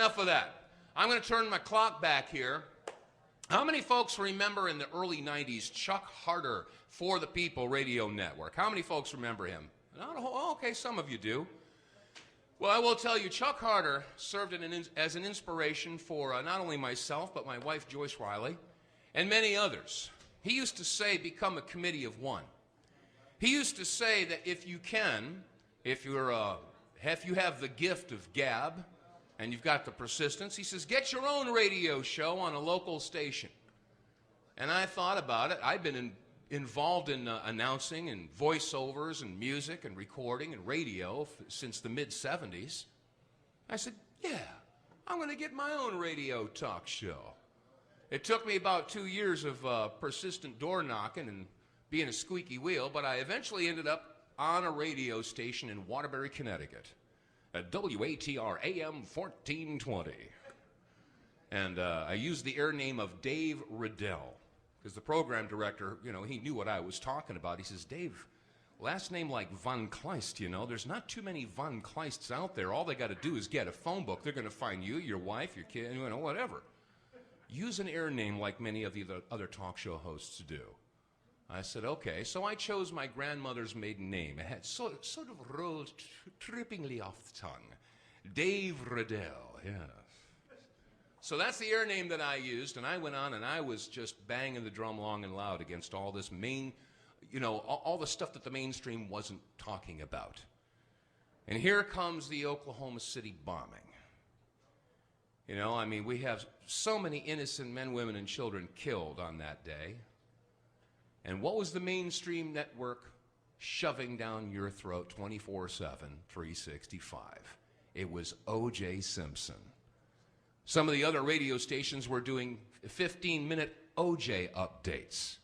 enough of that. I'm going to turn my clock back here. How many folks remember in the early 90s Chuck Harder for the People radio network? How many folks remember him? Not a whole, oh, okay, some of you do. Well, I will tell you, Chuck Harder served as an inspiration for not only myself, but my wife, Joyce Riley, and many others. He used to say, become a committee of one. He used to say that if you can, if you have the gift of gab, and you've got the persistence, he says, get your own radio show on a local station. And I thought about it. I've been involved in announcing and voiceovers and music and recording and radio since the mid-'70s. I said, yeah, I'm going to get my own radio talk show. It took me about 2 years of persistent door knocking and being a squeaky wheel, but I eventually ended up on a radio station in Waterbury, Connecticut, at WATR AM 1420. And I used the air name of Dave Riddell, because the program director, you know, he knew what I was talking about. He says, Dave, last name like Von Kleist, you know, there's not too many Von Kleists out there. All they got to do is get a phone book. They're going to find you, your wife, your kid, you know, whatever. Use an air name like many of the other talk show hosts do. I said, okay. So I chose my grandmother's maiden name. It had sort of rolled trippingly off the tongue. Dave Riddell, yeah. So that's the air name that I used, and I went on and I was just banging the drum long and loud against all this all the stuff that the mainstream wasn't talking about. And here comes the Oklahoma City bombing. You know, I mean, we have so many innocent men, women, and children killed on that day. And what was the mainstream network shoving down your throat 24/7, 365? It was O.J. Simpson. Some of the other radio stations were doing 15-minute O.J. updates.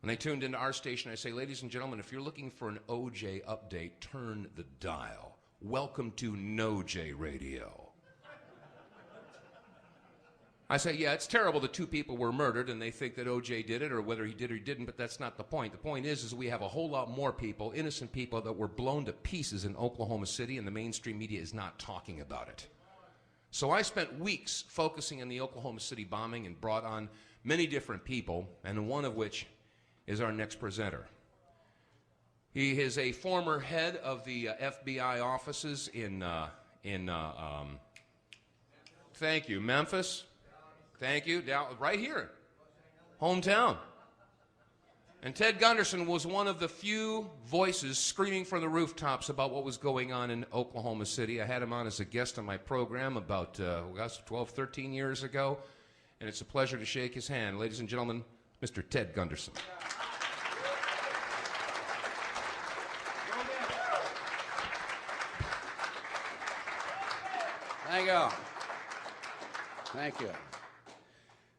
When they tuned into our station, I say, ladies and gentlemen, if you're looking for an O.J. update, turn the dial. Welcome to No J Radio. I say, yeah, it's terrible that 2 people were murdered and they think that O.J. did it, or whether he did or he didn't, but that's not the point. The point is we have a whole lot more people, innocent people, that were blown to pieces in Oklahoma City, and the mainstream media is not talking about it. So I spent weeks focusing on the Oklahoma City bombing and brought on many different people, and one of which is our next presenter. He is a former head of the FBI offices in thank you, Memphis. Thank you, right here, hometown. And Ted Gunderson was one of the few voices screaming from the rooftops about what was going on in Oklahoma City. I had him on as a guest on my program about 12, 13 years ago, and it's a pleasure to shake his hand. Ladies and gentlemen, Mr. Ted Gunderson. Thank you. Thank you.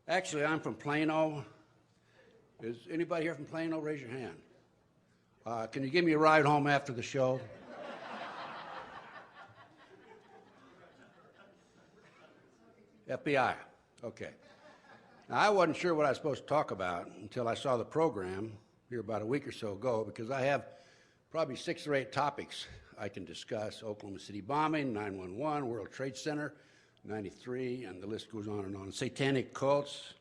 Actually, I'm from Plano. Is anybody here from Plano? Raise your hand. Can you give me a ride home after the show? FBI. Okay. Now, I wasn't sure what I was supposed to talk about until I saw the program here about a week or so ago, because I have probably 6 or 8 topics I can discuss. Oklahoma City bombing, 9/11, World Trade Center, 93, and the list goes on and on. Satanic cults.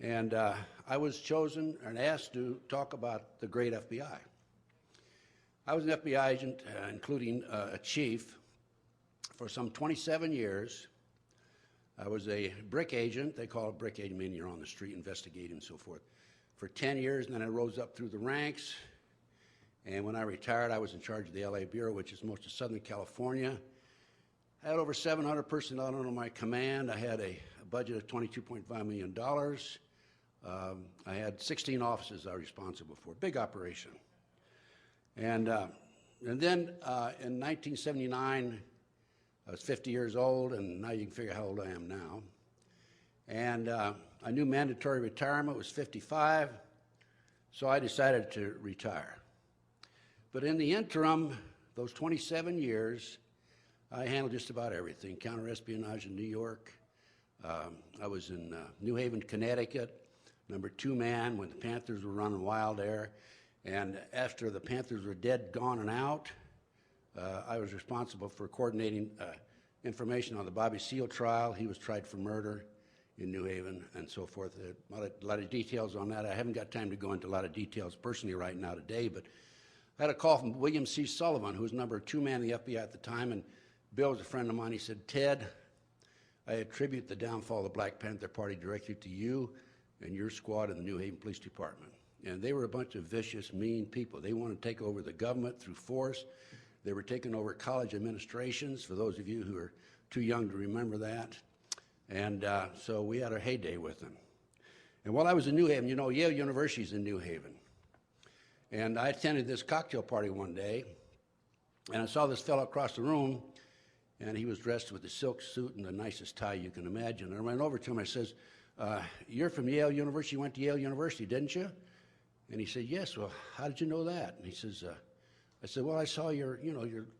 And I was chosen and asked to talk about the great FBI. I was an FBI agent, including a chief, for some 27 years. I was a brick agent. They call it brick agent, meaning you're on the street investigating and so forth, for 10 years, and then I rose up through the ranks. And when I retired, I was in charge of the LA Bureau, which is most of Southern California. I had over 700 personnel under my command. I had a budget of $22.5 million. I had 16 offices I was responsible for. Big operation. And then in 1979, I was 50 years old, and now you can figure how old I am now. And I knew mandatory retirement was 55, so I decided to retire. But in the interim, those 27 years, I handled just about everything. Counter-espionage in New York. I was in New Haven, Connecticut, number 2 man when the Panthers were running wild there. And after the Panthers were dead, gone, and out, I was responsible for coordinating information on the Bobby Seale trial. He was tried for murder in New Haven and so forth. A lot of details on that. I haven't got time to go into a lot of details personally right now today, but I had a call from William C. Sullivan, who was number 2 man in the FBI at the time, and Bill was a friend of mine. He said, Ted, I attribute the downfall of the Black Panther Party directly to you and your squad in the New Haven Police Department. And they were a bunch of vicious, mean people. They wanted to take over the government through force. They were taking over college administrations, for those of you who are too young to remember that. And so we had our heyday with them. And while I was in New Haven, you know, Yale University's in New Haven. And I attended this cocktail party one day, and I saw this fellow across the room, and he was dressed with a silk suit and the nicest tie you can imagine. And I went over to him, I says, you're from Yale University, you went to Yale University, didn't you? And he said, yes. Well, how did you know that? And he says, I said, well, I saw your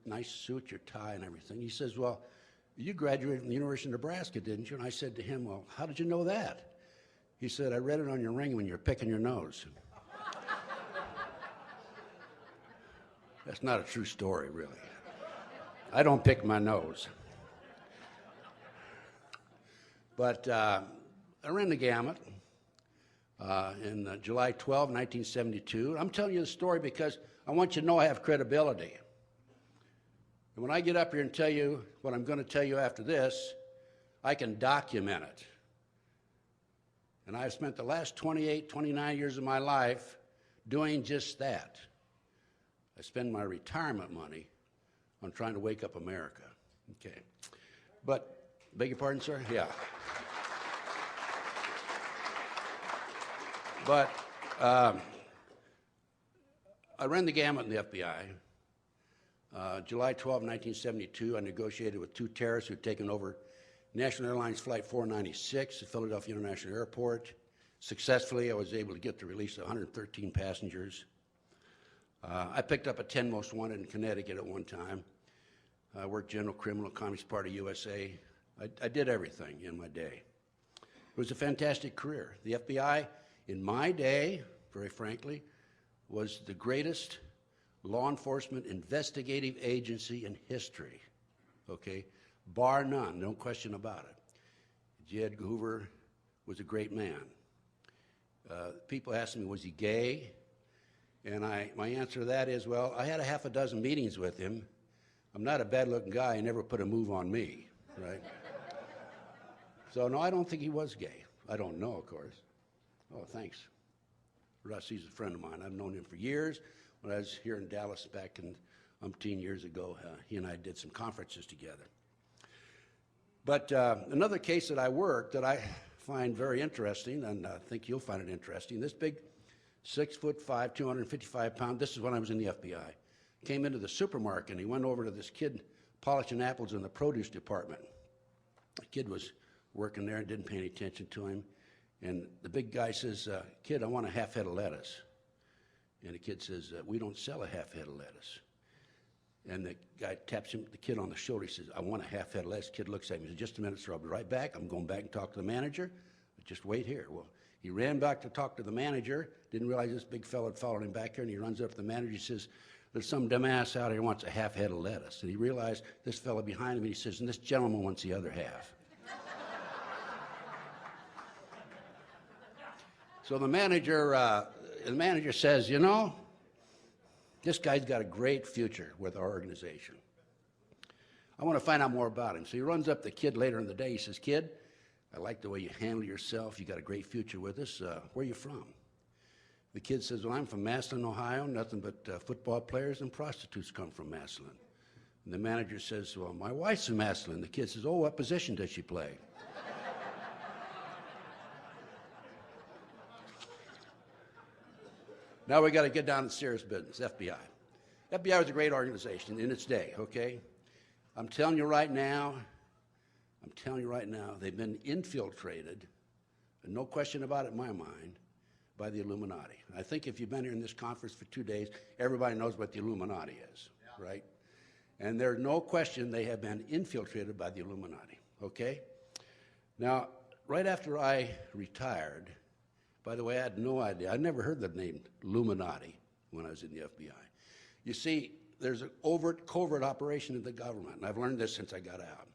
nice suit, your tie and everything. He says, well, you graduated from the University of Nebraska, didn't you? And I said to him, well, how did you know that? He said, I read it on your ring when you were picking your nose. That's not a true story, really. I don't pick my nose. But I ran the gamut in July 12, 1972. I'm telling you the story because I want you to know I have credibility. And when I get up here and tell you what I'm going to tell you after this, I can document it. And I've spent the last 28, 29 years of my life doing just that. I spend my retirement money on trying to wake up America. Okay. But, beg your pardon, sir? Yeah. But I ran the gamut in the FBI. July 12, 1972, I negotiated with 2 terrorists who had taken over National Airlines Flight 496 at Philadelphia International Airport. Successfully, I was able to get the release of 113 passengers. I picked up a 10 most wanted in Connecticut at one time. I worked general criminal, Communist Party USA. I did everything in my day. It was a fantastic career. The FBI, in my day, very frankly, was the greatest law enforcement investigative agency in history, okay? Bar none, no question about it. J. Edgar Hoover was a great man. People asked me, was he gay? And my answer to that is, well, I had a half a dozen meetings with him. I'm not a bad-looking guy. He never put a move on me, right? So, no, I don't think he was gay. I don't know, of course. Oh, thanks. Russ, he's a friend of mine. I've known him for years. When I was here in Dallas back in umpteen years ago, he and I did some conferences together. But another case that I worked that I find very interesting, and I think you'll find it interesting, this big 6'5", 255-pound, this is when I was in the FBI, came into the supermarket, and he went over to this kid polishing apples in the produce department. The kid was working there and didn't pay any attention to him. And the big guy says, kid, I want a half head of lettuce. And the kid says, we don't sell a half head of lettuce. And the guy taps the kid on the shoulder. He says, I want a half head of lettuce. The kid looks at him. He says, just a minute, sir. I'll be right back. I'm going back and talk to the manager. Just wait here. Well, he ran back to talk to the manager. Didn't realize this big fella had followed him back here. And he runs up to the manager. He says, there's some dumbass out here who wants a half head of lettuce. And he realized this fella behind him. And he says, and this gentleman wants the other half. So the manager says, you know, this guy's got a great future with our organization. I want to find out more about him. So he runs up to the kid later in the day. He says, kid, I like the way you handle yourself. You got a great future with us. Where are you from? The kid says, well, I'm from Massillon, Ohio. Nothing but football players and prostitutes come from Massillon. And the manager says, well, my wife's from Massillon. The kid says, oh, what position does she play? Now we got to get down to serious business, FBI. FBI was a great organization in its day, okay? I'm telling you right now, they've been infiltrated, and no question about it in my mind, by the Illuminati. I think if you've been here in this conference for 2 days, everybody knows what the Illuminati is, right? And there's no question they have been infiltrated by the Illuminati, okay? Now, right after I retired, by the way, I had no idea. I never heard the name Illuminati when I was in the FBI. You see, there's an covert operation in the government, and I've learned this since I got out.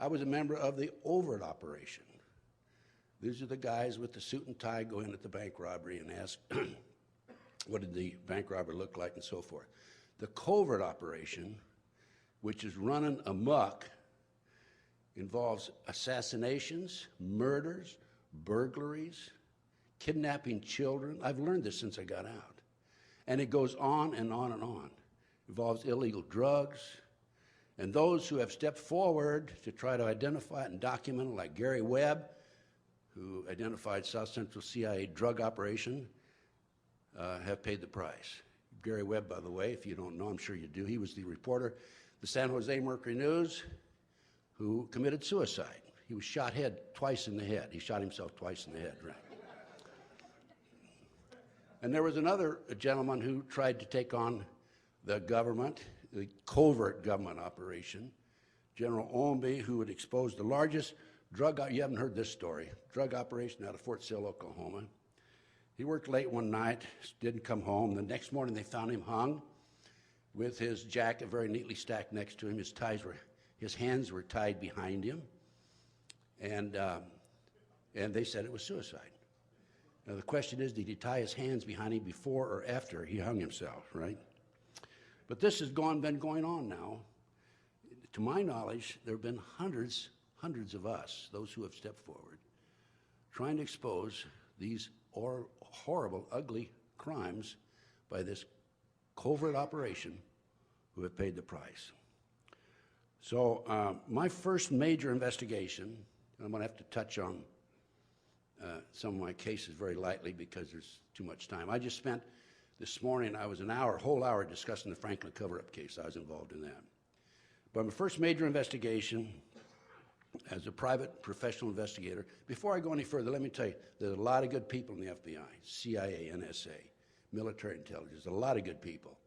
I was a member of the overt operation. These are the guys with the suit and tie go in at the bank robbery and ask, what did the bank robber look like and so forth. The covert operation, which is running amok, involves assassinations, murders, burglaries, kidnapping children. I've learned this since I got out. And it goes on and on and on. It involves illegal drugs. And those who have stepped forward to try to identify it and document it, like Gary Webb, who identified South Central CIA drug operation, have paid the price. Gary Webb, by the way, if you don't know, I'm sure you do, he was the reporter, the San Jose Mercury News, who committed suicide. He was shot twice in the head. He shot himself twice in the head, right? And there was another gentleman who tried to take on the government, the covert government operation, General Ownby, who had exposed the largest drug, you haven't heard this story, drug operation out of Fort Sill, Oklahoma. He worked late one night, didn't come home. The next morning they found him hung with his jacket very neatly stacked next to him. His hands were tied behind him, and they said it was suicide. Now the question is, did he tie his hands behind him before or after he hung himself, right? But this has been going on now. To my knowledge, there have been hundreds of us, those who have stepped forward, trying to expose these horrible, ugly crimes by this covert operation who have paid the price. So my first major investigation, and I'm going to have to touch on some of my cases very lightly because there's too much time. I just spent this morning, I was whole hour discussing the Franklin cover-up case. I was involved in that. But my first major investigation as a private professional investigator, before I go any further, let me tell you, there's a lot of good people in the FBI, CIA, NSA, military intelligence, a lot of good people.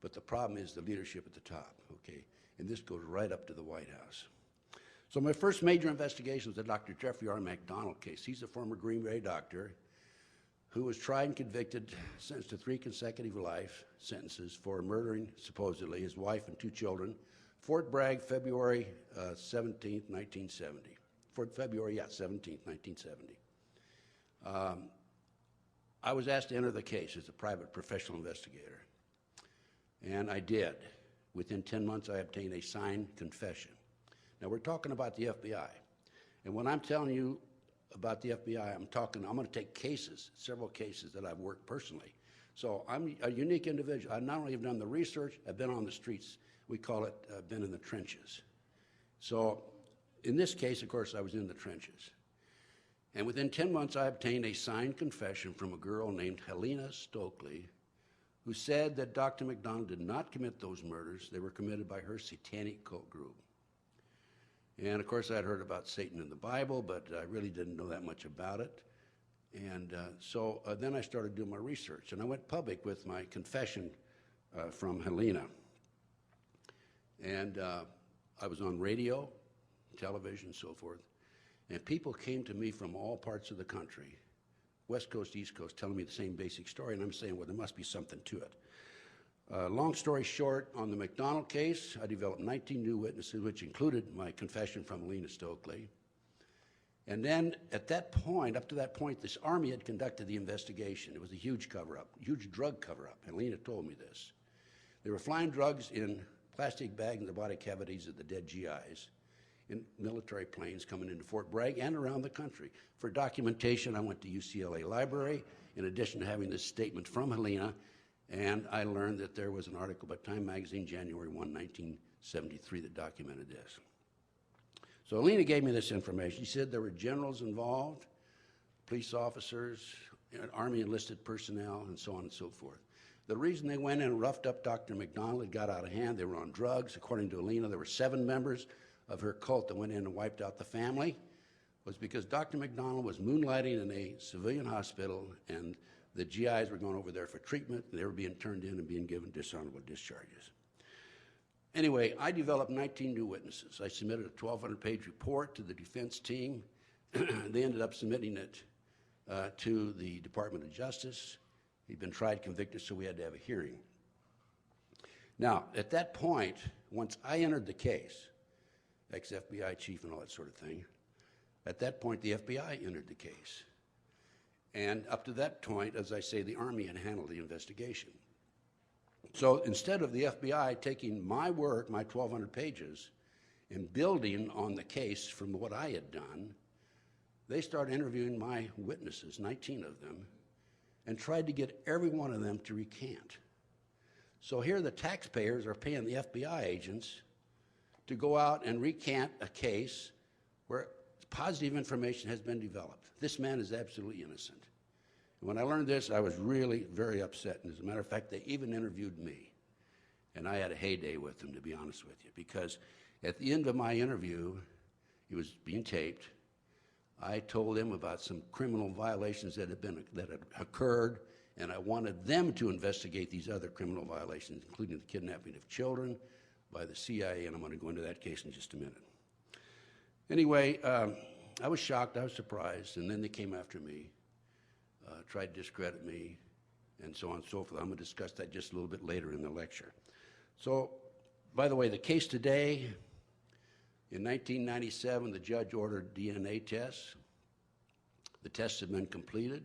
But the problem is the leadership at the top, okay? And this goes right up to the White House. So my first major investigation was the Dr. Jeffrey R. McDonald case. He's a former Green Bay doctor who was tried and convicted, sentenced to 3 consecutive life sentences for murdering, supposedly, his wife and 2 children, Fort Bragg, February 17th, 1970. February 17th, 1970. I was asked to enter the case as a private professional investigator, and I did. Within 10 months, I obtained a signed confession. Now, we're talking about the FBI, and when I'm telling you about the FBI, I'm going to take cases, several cases that I've worked personally. So I'm a unique individual. I not only have done the research, I've been on the streets. We call it been in the trenches. So in this case, of course, I was in the trenches. And within 10 months, I obtained a signed confession from a girl named Helena Stokely, who said that Dr. McDonald did not commit those murders. They were committed by her satanic cult group. And of course, I'd heard about Satan in the Bible, but I really didn't know that much about it. And so then I started doing my research, and I went public with my confession from Helena. And I was on radio, television, so forth, and people came to me from all parts of the country, West Coast, East Coast, telling me the same basic story, and I'm saying, well, there must be something to it. Long story short, on the McDonald case, I developed 19 new witnesses, which included my confession from Helena Stokely. And then at that point, up to that point, this Army had conducted the investigation. It was a huge cover-up, huge drug cover-up. Helena told me this. They were flying drugs in plastic bags in the body cavities of the dead GIs in military planes coming into Fort Bragg and around the country. For documentation, I went to UCLA Library, in addition to having this statement from Helena, and I learned that there was an article by Time Magazine, January 1, 1973, that documented this. So Helena gave me this information. She said there were generals involved, police officers, Army enlisted personnel, and so on and so forth. The reason they went in and roughed up Dr. McDonald, it got out of hand. They were on drugs. According to Helena, there were 7 members of her cult that went in and wiped out the family, was because Dr. McDonald was moonlighting in a civilian hospital, and the GIs were going over there for treatment, and they were being turned in and being given dishonorable discharges. Anyway, I developed 19 new witnesses. I submitted a 1,200-page report to the defense team. They ended up submitting it to the Department of Justice. He'd been tried, convicted, so we had to have a hearing. Now, at that point, once I entered the case, ex-FBI chief and all that sort of thing. At that point, the FBI entered the case. And up to that point, as I say, the Army had handled the investigation. So instead of the FBI taking my work, my 1,200 pages, and building on the case from what I had done, they started interviewing my witnesses, 19 of them, and tried to get every one of them to recant. So here the taxpayers are paying the FBI agents to go out and recant a case where positive information has been developed. This man is absolutely innocent. And when I learned this, I was really very upset. And as a matter of fact, they even interviewed me. And I had a heyday with them, to be honest with you, because at the end of my interview, it was being taped, I told them about some criminal violations that had occurred, and I wanted them to investigate these other criminal violations, including the kidnapping of children by the CIA, and I'm going to go into that case in just a minute. Anyway, I was shocked, I was surprised, and then they came after me, tried to discredit me, and so on and so forth. I'm going to discuss that just a little bit later in the lecture. So, by the way, the case today, in 1997, the judge ordered DNA tests. The tests have been completed.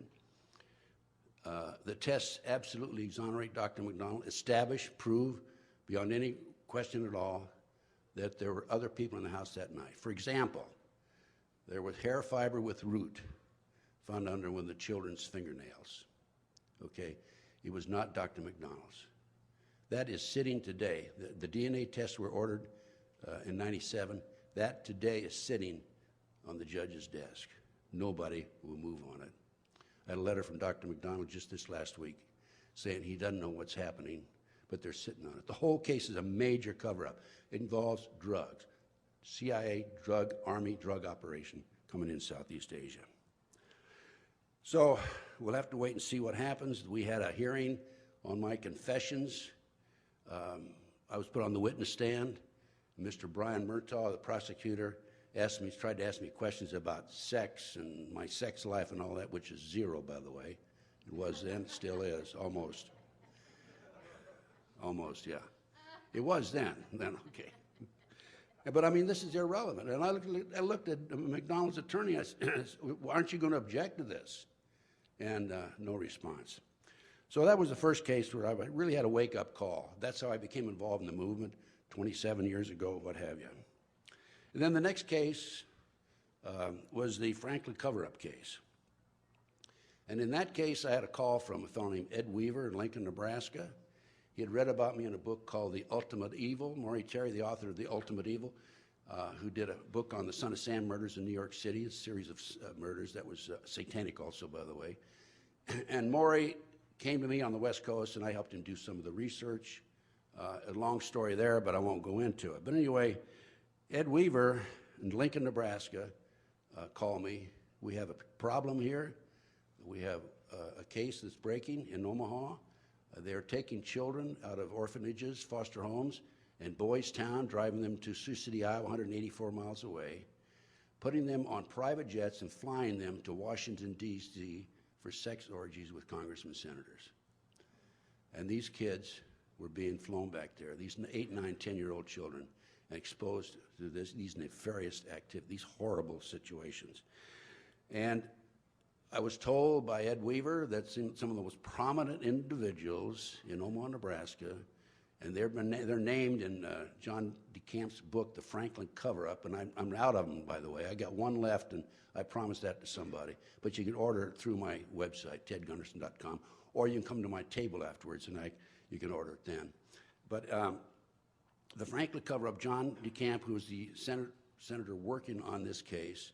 The tests absolutely exonerate Dr. McDonald, establish, prove, beyond any question at all, that there were other people in the house that night. For example, there was hair fiber with root found under one of the children's fingernails. Okay? It was not Dr. McDonald's. That is sitting today. The DNA tests were ordered in 97. That today is sitting on the judge's desk. Nobody will move on it. I had a letter from Dr. McDonald just this last week saying he doesn't know what's happening, but they're sitting on it. The whole case is a major cover-up. It involves drugs. CIA drug, Army drug operation coming in Southeast Asia. So we'll have to wait and see what happens. We had a hearing on my confessions. I was put on the witness stand. Mr. Brian Murtaugh, the prosecutor, tried to ask me questions about sex and my sex life and all that, which is zero, by the way. It was then, still is, almost. Almost, yeah. It was then, okay. But I mean, this is irrelevant. And I looked at McDonald's attorney, I said, aren't you going to object to this? And no response. So that was the first case where I really had a wake-up call. That's how I became involved in the movement 27 years ago, what have you. And then the next case was the Franklin cover-up case. And in that case, I had a call from a fellow named Ed Weaver in Lincoln, Nebraska. He had read about me in a book called The Ultimate Evil. Maury Terry, the author of The Ultimate Evil, who did a book on the Son of Sam murders in New York City, a series of murders that was satanic also, by the way. And Maury came to me on the West Coast, and I helped him do some of the research. A long story there, but I won't go into it. But anyway, Ed Weaver in Lincoln, Nebraska, called me. We have a problem here. We have a case that's breaking in Omaha. They're taking children out of orphanages, foster homes, and Boys Town, driving them to Sioux City, Iowa, 184 miles away, putting them on private jets and flying them to Washington, D.C. for sex orgies with congressmen and senators. And these kids were being flown back there, these 8, 9, 10-year-old children, and exposed to these nefarious activities, these horrible situations. And I was told by Ed Weaver that some of the most prominent individuals in Omaha, Nebraska, and they're named in John DeCamp's book, The Franklin Cover-Up, and I'm out of them, by the way. I got one left, and I promised that to somebody. But you can order it through my website, tedgunderson.com, or you can come to my table afterwards, and you can order it then. But the Franklin Cover-Up, John DeCamp, who was the senator working on this case,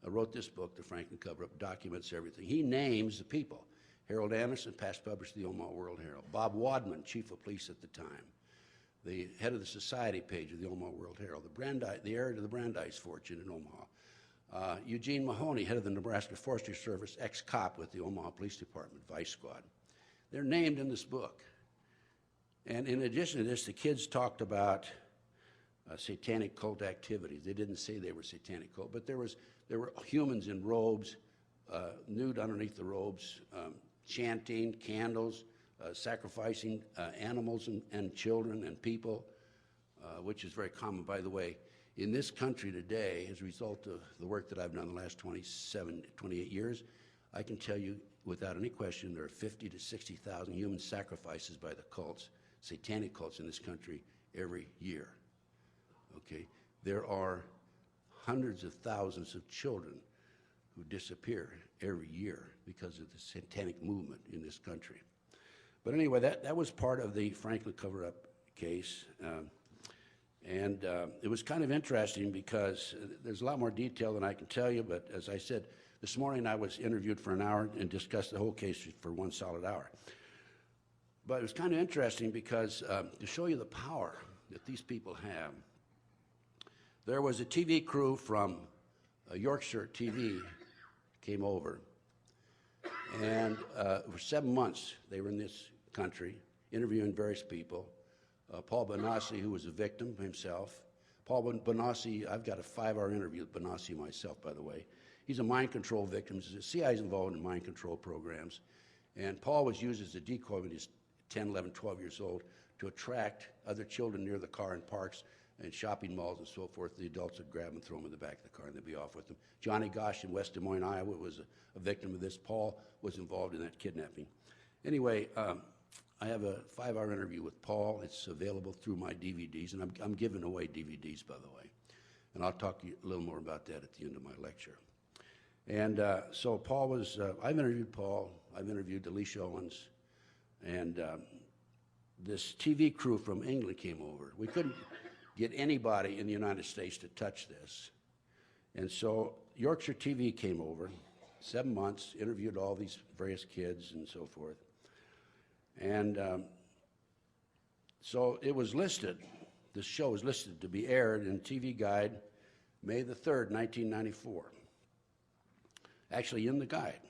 wrote this book, The Franklin Cover-Up, documents everything. He names the people. Harold Anderson, past publisher of the Omaha World Herald. Bob Wadman, chief of police at the time. The head of the society page of the Omaha World Herald. The heir to the Brandeis fortune in Omaha. Eugene Mahoney, head of the Nebraska Forestry Service, ex-cop with the Omaha Police Department, Vice Squad. They're named in this book. And in addition to this, the kids talked about satanic cult activities. They didn't say they were satanic cult, but there were humans in robes, nude underneath the robes, chanting, candles, sacrificing animals and children and people, which is very common. By the way, In this country today, as a result of the work that I've done the last 28 years, I can tell you without any question there are 50 to 60,000 human sacrifices by the cults, satanic cults in this country every year. Okay? There are hundreds of thousands of children who disappear every year because of the satanic movement in this country. But anyway, that was part of the Franklin cover-up case. It was kind of interesting because there's a lot more detail than I can tell you, but as I said, this morning I was interviewed for an hour and discussed the whole case for one solid hour. But it was kind of interesting because to show you the power that these people have, there was a TV crew from Yorkshire TV came over, and for 7 months they were in this country interviewing various people. Paul Bonassi, who was a victim himself. Paul Bonassi, I've got a 5-hour interview with Bonassi myself, by the way. He's a mind control victim. The CIA is involved in mind control programs. And Paul was used as a decoy when he was 10, 11, 12 years old to attract other children near the car in parks and shopping malls and so forth. The adults would grab them and throw them in the back of the car and they'd be off with them. Johnny Gosch in West Des Moines, Iowa was a victim of this. Paul was involved in that kidnapping. Anyway, I have a 5-hour interview with Paul. It's available through my DVDs, and I'm giving away DVDs, by the way. And I'll talk to you a little more about that at the end of my lecture. And so Paul was, I've interviewed Paul, I've interviewed Alicia Owens, and this TV crew from England came over. We couldn't get anybody in the United States to touch this. And so Yorkshire TV came over, 7 months, interviewed all these various kids and so forth. And so it was listed, this show was listed to be aired in TV Guide May the 3rd, 1994. Actually, in the guide,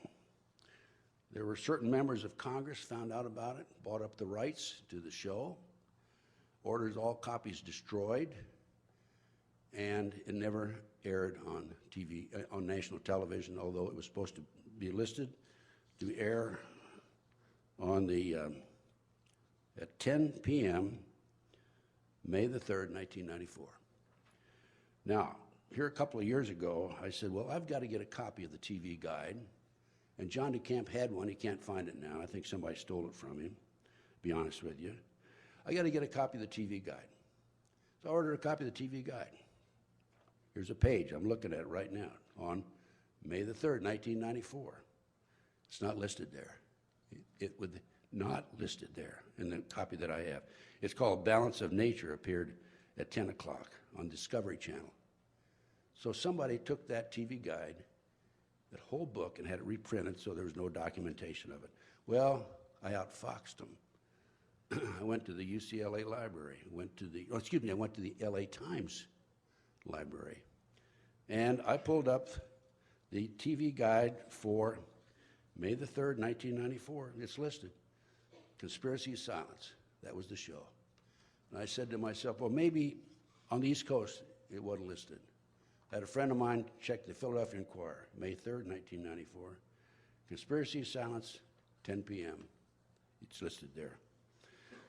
there were certain members of Congress found out about it, bought up the rights to the show, ordered all copies destroyed, and it never aired on TV, on national television, although it was supposed to be listed to air on the at 10 p.m. May the 3rd, 1994. Now, here a couple of years ago, I said, well, I've got to get a copy of the TV Guide. And John DeCamp had one. He can't find it now. I think somebody stole it from him, to be honest with you. I got to get a copy of the TV Guide. So I ordered a copy of the TV Guide. Here's a page. I'm looking at it right now on May the 3rd, 1994. It's not listed there. It would not listed there in the copy that I have. It's called Balance of Nature, appeared at 10 o'clock on Discovery Channel. So somebody took that TV Guide, that whole book, and had it reprinted so there was no documentation of it. Well, I outfoxed them. I went to the UCLA library, I went to the LA Times library, and I pulled up the TV Guide for May the 3rd, 1994. It's listed. Conspiracy of Silence. That was the show. And I said to myself, well, maybe on the East Coast it wasn't listed. I had a friend of mine check the Philadelphia Inquirer, May 3rd, 1994. Conspiracy of Silence, 10 p.m. It's listed there.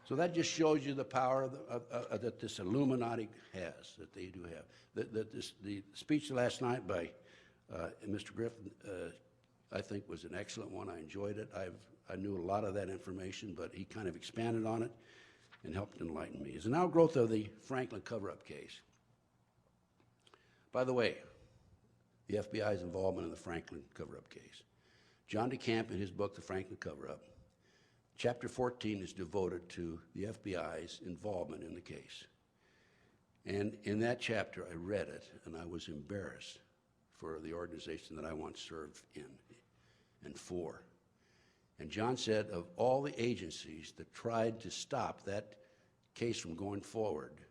So that just shows you the power that this Illuminati has, that they do have. The speech last night by Mr. Griffin, I think was an excellent one. I enjoyed it. I knew a lot of that information, but he kind of expanded on it and helped enlighten me. As an outgrowth of the Franklin cover-up case. By the way, the FBI's involvement in the Franklin cover-up case. John DeCamp, in his book, The Franklin Cover-Up, Chapter 14 is devoted to the FBI's involvement in the case. And in that chapter, I read it, and I was embarrassed for the organization that I once served in and for. And John said, of all the agencies that tried to stop that case from going forward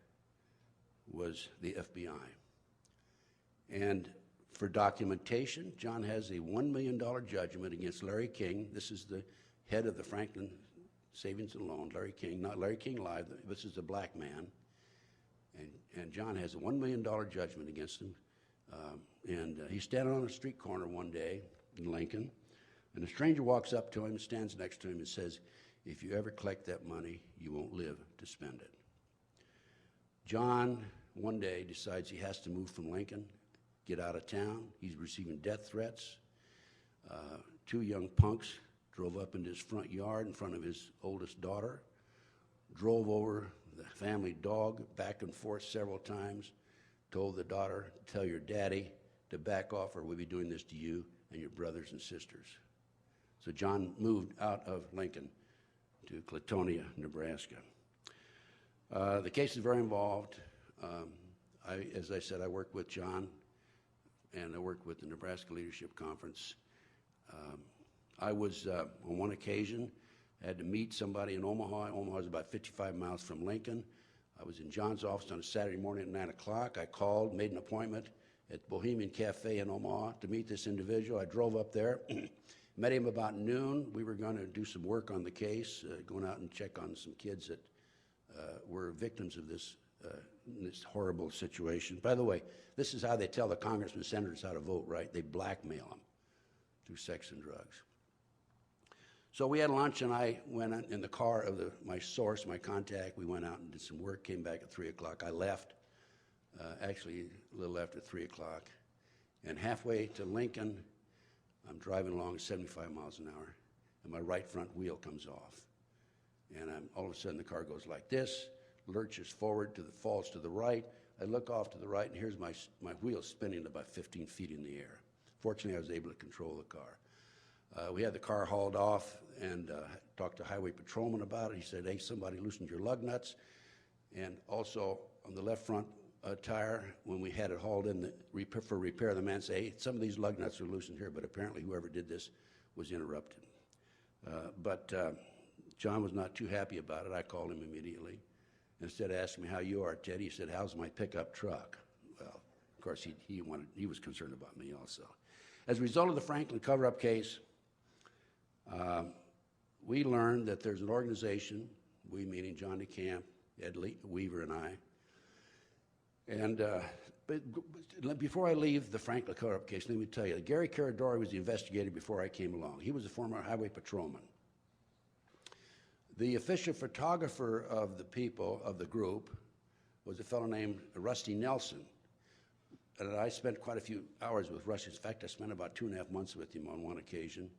was the FBI. And for documentation, John has a $1 million judgment against Larry King. This is the head of the Franklin Savings and Loan, Larry King, not Larry King Live. This is a black man. And John has a $1 million judgment against him. He's standing on a street corner one day in Lincoln, and a stranger walks up to him, stands next to him, and says, if you ever collect that money, you won't live to spend it. John one day decides he has to move from Lincoln, get out of town. He's receiving death threats. Two young punks drove up into his front yard in front of his oldest daughter, drove over the family dog back and forth several times, told the daughter, tell your daddy to back off or we'll be doing this to you and your brothers and sisters. So John moved out of Lincoln to Clatonia, Nebraska. The case is very involved. As I said, I worked with John and I worked with the Nebraska Leadership Conference. I was, on one occasion, had to meet somebody in Omaha. Omaha is about 55 miles from Lincoln. I was in John's office on a Saturday morning at 9 o'clock. I called, made an appointment at Bohemian Cafe in Omaha to meet this individual. I drove up there, met him about noon. We were going to do some work on the case, going out and check on some kids that were victims of this horrible situation. By the way, this is how they tell the congressmen and senators how to vote, right? They blackmail them through sex and drugs. So we had lunch, and I went in the car of my source, my contact. We went out and did some work, came back at 3 o'clock. I left, actually a little after 3 o'clock. And halfway to Lincoln, I'm driving along 75 miles an hour, and my right front wheel comes off. And all of a sudden, the car goes like this, lurches forward, falls to the right. I look off to the right, and here's my wheel spinning about 15 feet in the air. Fortunately, I was able to control the car. We had the car hauled off and talked to a highway patrolman about it. He said, hey, somebody loosened your lug nuts. And also, on the left front tire, when we had it hauled in for repair, the man said, hey, some of these lug nuts are loosened here, but apparently whoever did this was interrupted. But John was not too happy about it. I called him immediately. Instead of asking me how you are, Ted, he said, how's my pickup truck? Well, of course, he was concerned about me also. As a result of the Franklin cover-up case, we learned that there's an organization, we meaning John DeCamp, Ed Weaver, and I. And but before I leave the Franklin cover-up case, let me tell you, Gary Caradori was the investigator before I came along. He was a former highway patrolman. The official photographer of the group, was a fellow named Rusty Nelson. And I spent quite a few hours with Rusty. In fact, I spent about 2.5 months with him on one occasion.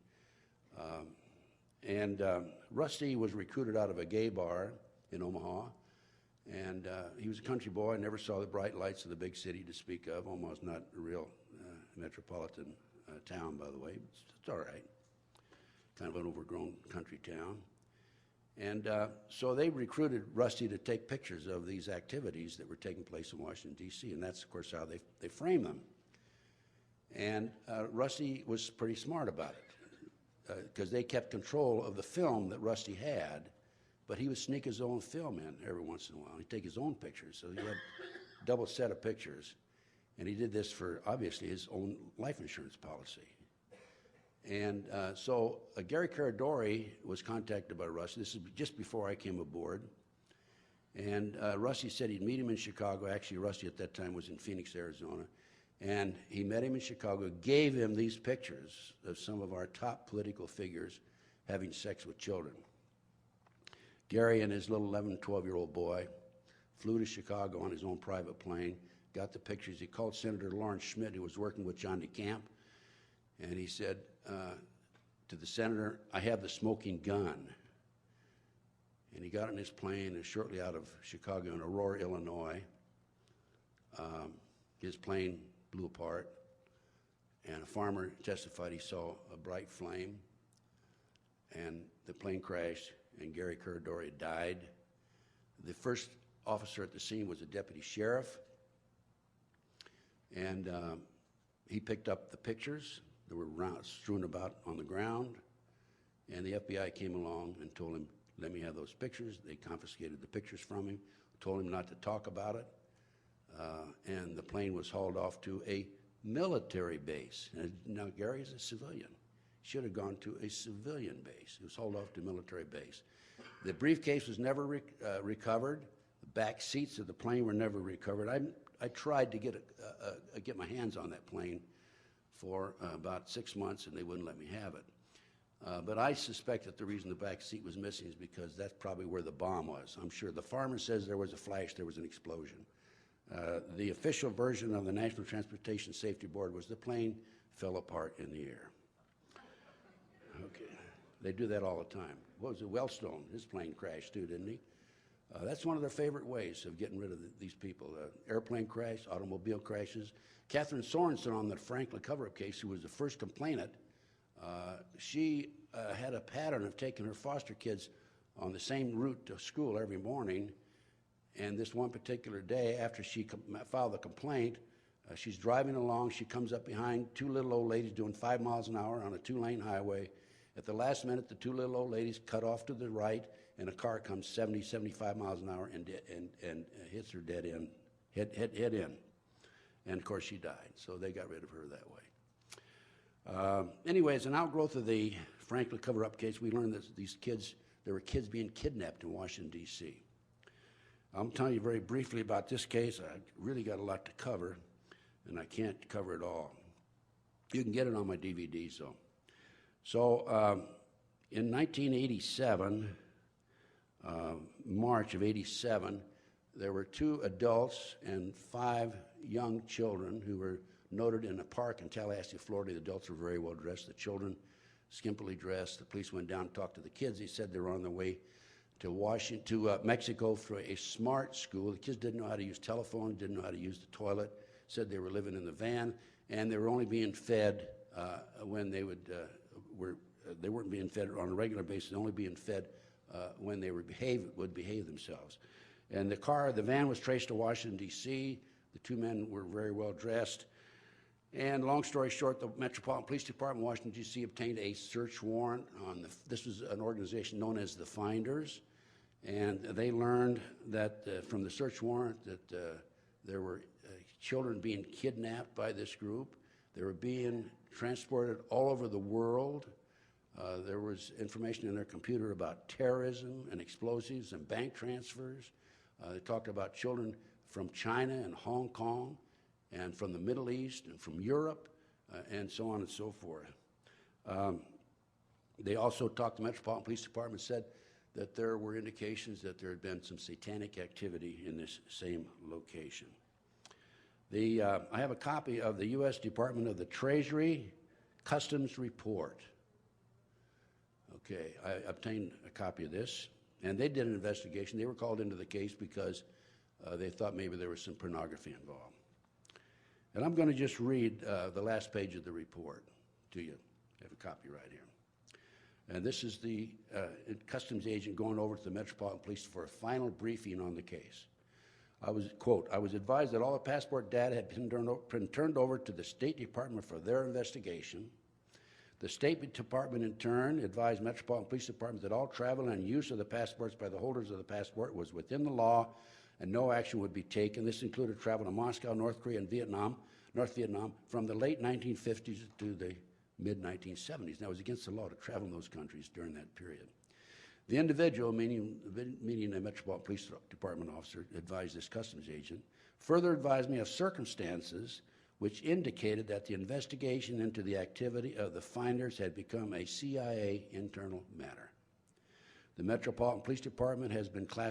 Rusty was recruited out of a gay bar in Omaha, and he was a country boy, never saw the bright lights of the big city to speak of. Omaha's not a real metropolitan town, by the way. It's all right. Kind of an overgrown country town. And so they recruited Rusty to take pictures of these activities that were taking place in Washington, D.C., and that's, of course, how they framed them. And Rusty was pretty smart about it, because they kept control of the film that Rusty had, but he would sneak his own film in every once in a while. He'd take his own pictures, so he had a double set of pictures, and he did this for, obviously, his own life insurance policy. And so Gary Caradori was contacted by Rusty. This is just before I came aboard. And Rusty said he'd meet him in Chicago. Actually, Rusty at that time was in Phoenix, Arizona. And he met him in Chicago, gave him these pictures of some of our top political figures having sex with children. Gary and his little 11, 12-year-old boy flew to Chicago on his own private plane, got the pictures. He called Senator Lawrence Schmidt, who was working with John DeCamp, and he said to the senator, I have the smoking gun. And he got on his plane and shortly out of Chicago in Aurora, Illinois, his plane blew apart, and a farmer testified he saw a bright flame, and the plane crashed, and Gary Caradori died. The first officer at the scene was a deputy sheriff, and he picked up the pictures that were strewn about on the ground, and the FBI came along and told him, let me have those pictures. They confiscated the pictures from him, told him not to talk about it, and the plane was hauled off to a military base. And now, Gary is a civilian. He should have gone to a civilian base. He was hauled off to a military base. The briefcase was never recovered. The back seats of the plane were never recovered. I tried to get my hands on that plane for about 6 months, and they wouldn't let me have it. But I suspect that the reason the back seat was missing is because that's probably where the bomb was. I'm sure the farmer says there was a flash, there was an explosion. The official version of the National Transportation Safety Board was the plane fell apart in the air. Okay, they do that all the time. What was it, Wellstone? His plane crashed too, didn't he? That's one of their favorite ways of getting rid of these people. Airplane crash, automobile crashes. Catherine Sorensen on the Franklin cover-up case, who was the first complainant, she had a pattern of taking her foster kids on the same route to school every morning. And this one particular day, after she filed the complaint, she's driving along. She comes up behind two little old ladies doing 5 miles an hour on a 2-lane highway. At the last minute, the two little old ladies cut off to the right, and a car comes 70, 75 miles an hour and hits her dead end, head in. And, of course, she died. So they got rid of her that way. Anyway, as an outgrowth of the Franklin cover-up case, we learned that there were kids being kidnapped in Washington, D.C. I'm telling you very briefly about this case. I really got a lot to cover, and I can't cover it all. You can get it on my DVD, So in 1987, March of 87, there were 2 adults and 5 young children who were noted in a park in Tallahassee, Florida. The adults were very well dressed. The children skimpily dressed. The police went down and talked to the kids. They said they were on their way to Mexico for a smart school. The kids didn't know how to use telephones, didn't know how to use the toilet, said they were living in the van, and they were only being fed when they they weren't being fed on a regular basis, only being fed when they would behave themselves. And the van was traced to Washington, D.C. The 2 men were very well dressed. And long story short, the Metropolitan Police Department, Washington, D.C. obtained a search warrant on this was an organization known as the Finders. And they learned that from the search warrant that there were children being kidnapped by this group. They were being transported all over the world. There was information in their computer about terrorism and explosives and bank transfers. They talked about children from China and Hong Kong and from the Middle East and from Europe and so on and so forth. They also talked, the Metropolitan Police Department said that there were indications that there had been some satanic activity in this same location. I have a copy of the U.S. Department of the Treasury Customs Report. Okay, I obtained a copy of this, and they did an investigation. They were called into the case because they thought maybe there was some pornography involved. And I'm going to just read the last page of the report to you. I have a copy right here. And this is the customs agent going over to the Metropolitan Police for a final briefing on the case. Quote, I was advised that all the passport data had been turned over to the State Department for their investigation. The State Department, in turn, advised Metropolitan Police Department that all travel and use of the passports by the holders of the passport was within the law and no action would be taken. This included travel to Moscow, North Korea, and North Vietnam, from the late 1950s to the mid-1970s. Now, it was against the law to travel in those countries during that period. The individual, meaning a Metropolitan Police Department officer, advised this customs agent, further advised me of circumstances which indicated that the investigation into the activity of the Finders had become a CIA internal matter. The Metropolitan Police Department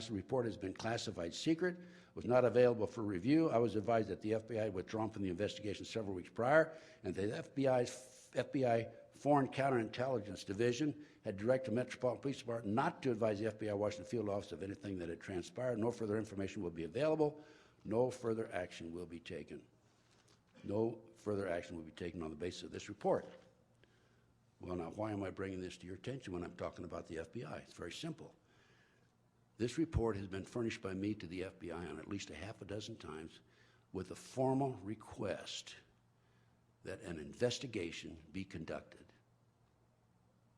report has been classified secret, was not available for review. I was advised that the FBI had withdrawn from the investigation several weeks prior, and the FBI Foreign Counterintelligence Division had directed the Metropolitan Police Department not to advise the FBI Washington Field Office of anything that had transpired. No further information will be available. No further action will be taken. No further action will be taken on the basis of this report. Well, now, why am I bringing this to your attention when I'm talking about the FBI? It's very simple. This report has been furnished by me to the FBI on at least a half a dozen times with a formal request that an investigation be conducted.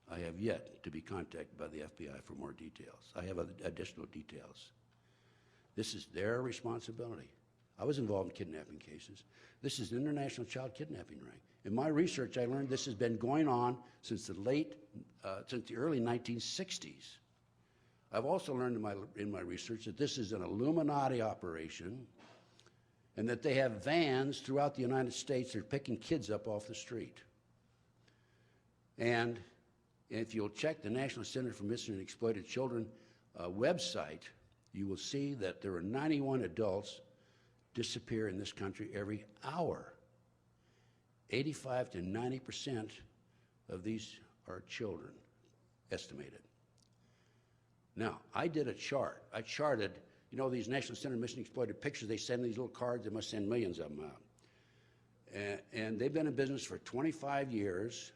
I have yet to be contacted by the FBI for more details. I have additional details. This is their responsibility. I was involved in kidnapping cases. This is an international child kidnapping ring. In my research, I learned this has been going on since the early 1960s. I've also learned in my research that this is an Illuminati operation and that they have vans throughout the United States that are picking kids up off the street. And if you'll check the National Center for Missing and Exploited Children website, you will see that there are 91 adults disappear in this country every hour. 85 to 90% of these are children, estimated. Now, I did a chart. I charted, you know, these National Center of Missing Exploited Pictures, they send these little cards, they must send millions of them out. And they've been in business for 25 years.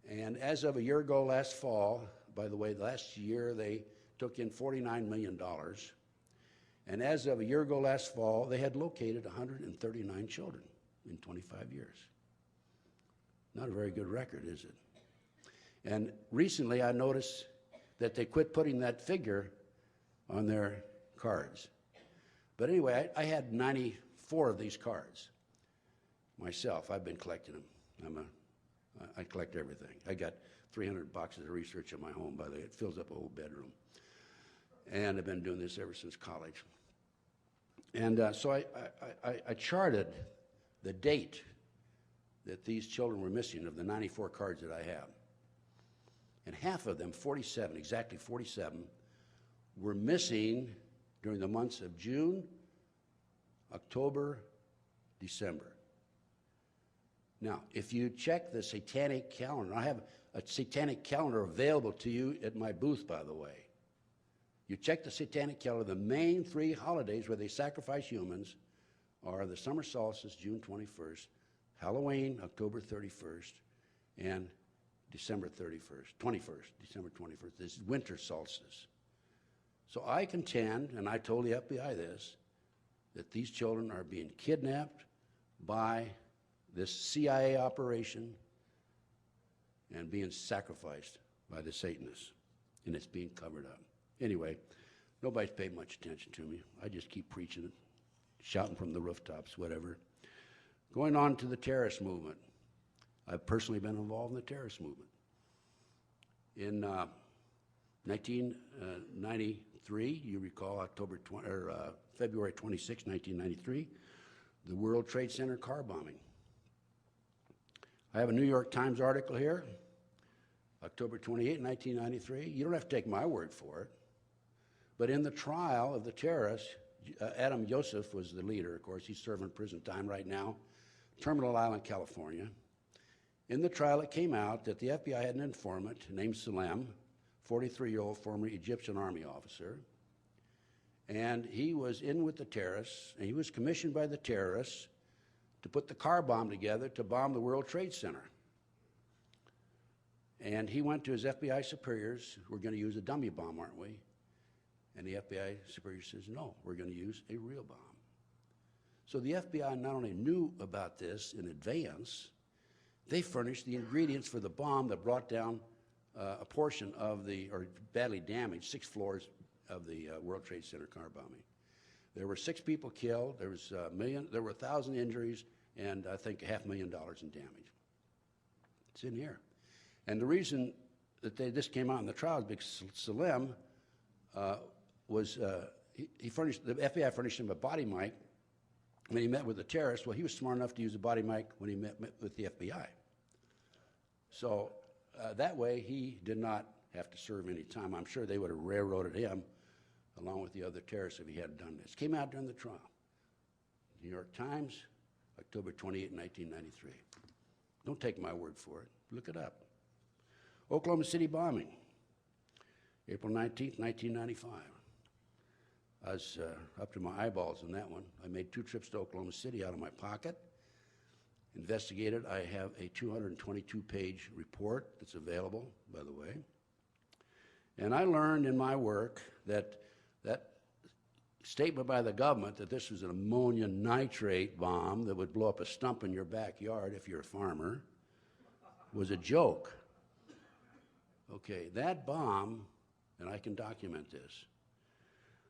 And as of a year ago last fall, by the way, last year they took in $49 million. And as of a year ago last fall, they had located 139 children in 25 years. Not a very good record, is it? And recently I noticed that they quit putting that figure on their cards. But anyway, I had 94 of these cards myself. I've been collecting them. I collect everything. I got 300 boxes of research in my home, by the way. It fills up a whole bedroom. And I've been doing this ever since college. And so I charted the date that these children were missing of the 94 cards that I have. And half of them, 47, exactly 47, were missing during the months of June, October, December. Now, if you check the satanic calendar, I have a satanic calendar available to you at my booth, by the way. You check the satanic calendar, the main 3 holidays where they sacrifice humans are the summer solstice, June 21st, Halloween, October 31st, and December 21st, December 21st, this winter solstice. So I contend, and I told the FBI this, that these children are being kidnapped by this CIA operation and being sacrificed by the Satanists, and it's being covered up. Anyway, nobody's paid much attention to me. I just keep preaching it, shouting from the rooftops, whatever. Going on to the terrorist movement. I've personally been involved in the terrorist movement. In 1993, you recall February 26, 1993, the World Trade Center car bombing. I have a New York Times article here, October 28, 1993. You don't have to take my word for it. But in the trial of the terrorists, Adam Yosef was the leader, of course. He's serving prison time right now, Terminal Island, California. In the trial, it came out that the FBI had an informant named Salem, 43-year-old former Egyptian army officer, and he was in with the terrorists, and he was commissioned by the terrorists to put the car bomb together to bomb the World Trade Center. And he went to his FBI superiors, we're going to use a dummy bomb, aren't we? And the FBI superior says, no, we're going to use a real bomb. So the FBI not only knew about this in advance, they furnished the ingredients for the bomb that brought down a portion of or badly damaged 6 floors of the World Trade Center car bombing. There were 6 people killed, there were 1,000 injuries, and I think $500,000 in damage. It's in here. And the reason that this came out in the trial is because Salem the FBI furnished him a body mic when he met with the terrorists. Well, he was smart enough to use a body mic when he met with the FBI. So that way, he did not have to serve any time. I'm sure they would have railroaded him along with the other terrorists if he hadn't done this. Came out during the trial. New York Times, October 28, 1993. Don't take my word for it. Look it up. Oklahoma City bombing, April 19, 1995. I was up to my eyeballs in that one. I made 2 trips to Oklahoma City out of my pocket. Investigated. I have a 222-page report that's available, by the way. And I learned in my work that that statement by the government that this was an ammonium nitrate bomb that would blow up a stump in your backyard if you're a farmer was a joke. Okay, that bomb, and I can document this,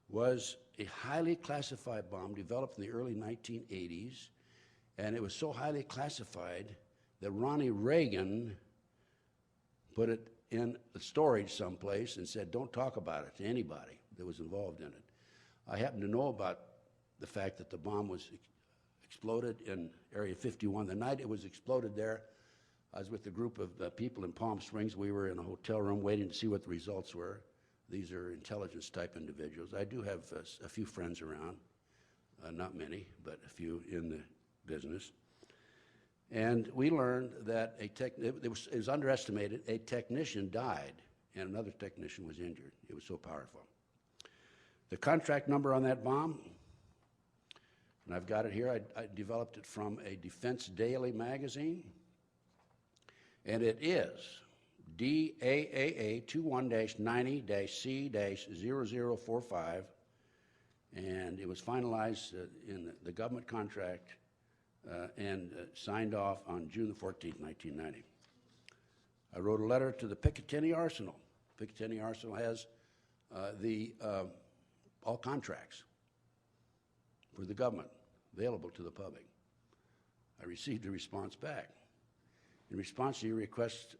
was a highly classified bomb developed in the early 1980s, and it was so highly classified that Ronnie Reagan put it in storage someplace and said, don't talk about it to anybody that was involved in it. I happen to know about the fact that the bomb was exploded in Area 51. The night it was exploded there, I was with a group of people in Palm Springs. We were in a hotel room waiting to see what the results were. These are intelligence-type individuals. I do have a few friends around, not many, but a few in the business. And we learned that it was underestimated. A technician died, and another technician was injured. It was so powerful. The contract number on that bomb, and I've got it here. I developed it from a Defense Daily magazine, and it is DAAA 21-90-C-0045, and it was finalized in the government contract and signed off on June the 14th, 1990. I wrote a letter to the Picatinny Arsenal. Picatinny Arsenal has all contracts for the government available to the public. I received a response back. In response to your request,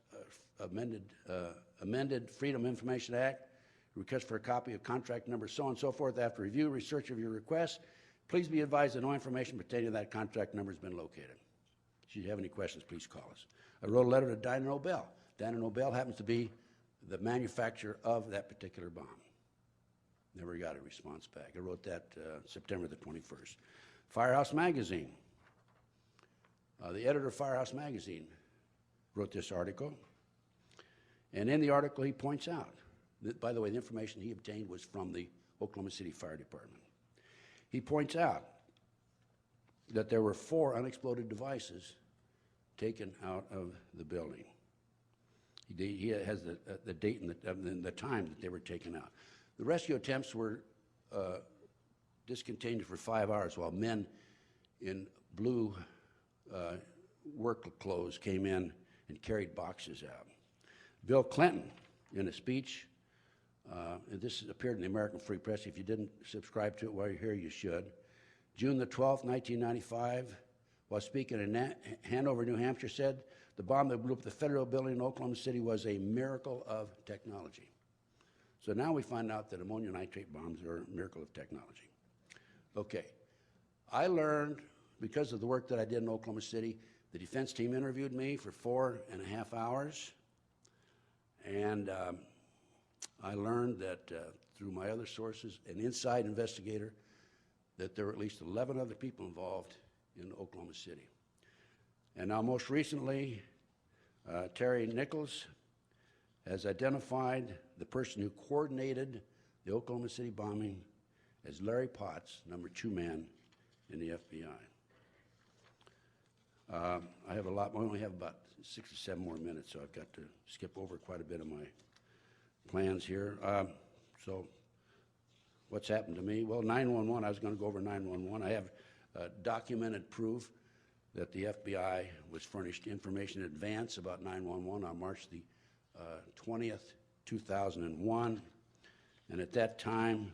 amended Freedom Information Act, request for a copy of contract number so on and so forth. After review, research of your request, please be advised that no information pertaining to that contract number has been located. Should you have any questions, please call us. I wrote a letter to Dyno Nobel. Dyno Nobel happens to be the manufacturer of that particular bomb. Never got a response back. I wrote that September the 21st. Firehouse Magazine. The editor of Firehouse Magazine wrote this article. And in the article, he points out that, by the way, the information he obtained was from the Oklahoma City Fire Department. He points out that there were 4 unexploded devices taken out of the building. He has the date and the time that they were taken out. The rescue attempts were discontinued for 5 hours while men in blue work clothes came in and carried boxes out. Bill Clinton, in a speech, and this appeared in the American Free Press. If you didn't subscribe to it while you're here, you should. June the 12th, 1995, while speaking in Hanover, New Hampshire, said the bomb that blew up the federal building in Oklahoma City was a miracle of technology. So now we find out that ammonium nitrate bombs are a miracle of technology. Okay. I learned, because of the work that I did in Oklahoma City, the defense team interviewed me for 4.5 hours, and I learned that through my other sources, an inside investigator, that there were at least 11 other people involved in Oklahoma City. And now most recently, Terry Nichols has identified the person who coordinated the Oklahoma City bombing as Larry Potts, number 2 man in the FBI. I have a lot, I only have about 6 or 7 more minutes, so I've got to skip over quite a bit of my plans here. So what's happened to me? Well, 911, I was going to go over 911. I have documented proof that the FBI was furnished information in advance about 911 on March the 20th, 2001. And at that time,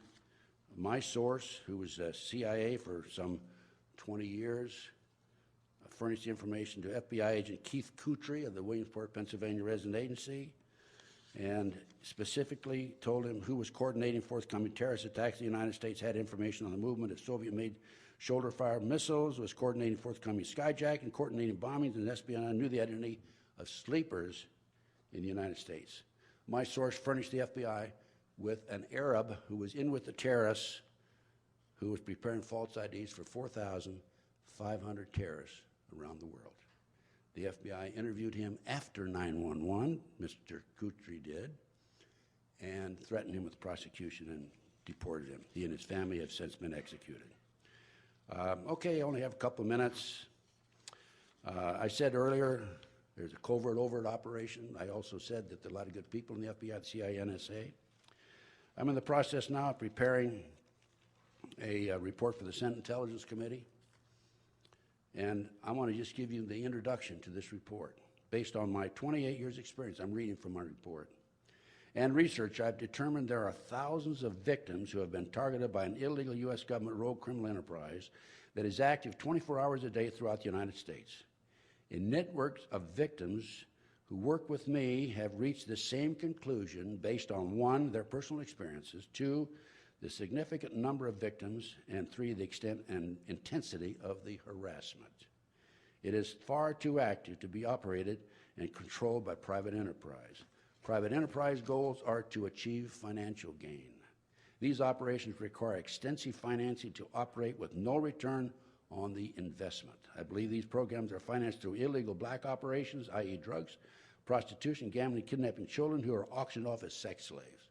my source, who was CIA for some 20 years, furnished the information to FBI agent Keith Kutry of the Williamsport, Pennsylvania Resident Agency, and specifically told him who was coordinating forthcoming terrorist attacks in the United States, had information on the movement of Soviet-made shoulder-fired missiles, was coordinating forthcoming skyjacking, coordinating bombings, and espionage, knew the identity of sleepers in the United States. My source furnished the FBI with an Arab who was in with the terrorists, who was preparing false IDs for 4,500 terrorists around the world. The FBI interviewed him after 9/11, Mr. Kutry did, and threatened him with prosecution and deported him. He and his family have since been executed. Okay, I only have a couple of minutes. I said earlier there's a covert-overt operation. I also said that there are a lot of good people in the FBI, the CIA, NSA. I'm in the process now of preparing a report for the Senate Intelligence Committee. And I want to just give you the introduction to this report. Based on my 28 years experience, I'm reading from my report, and research, I've determined there are thousands of victims who have been targeted by an illegal U.S. government rogue criminal enterprise that is active 24 hours a day throughout the United States. And networks of victims who work with me have reached the same conclusion based on 1, their personal experiences, 2, the significant number of victims, and 3, the extent and intensity of the harassment. It is far too active to be operated and controlled by private enterprise. Private enterprise goals are to achieve financial gain. These operations require extensive financing to operate with no return on the investment. I believe these programs are financed through illegal black operations, i.e. drugs, prostitution, gambling, kidnapping children who are auctioned off as sex slaves.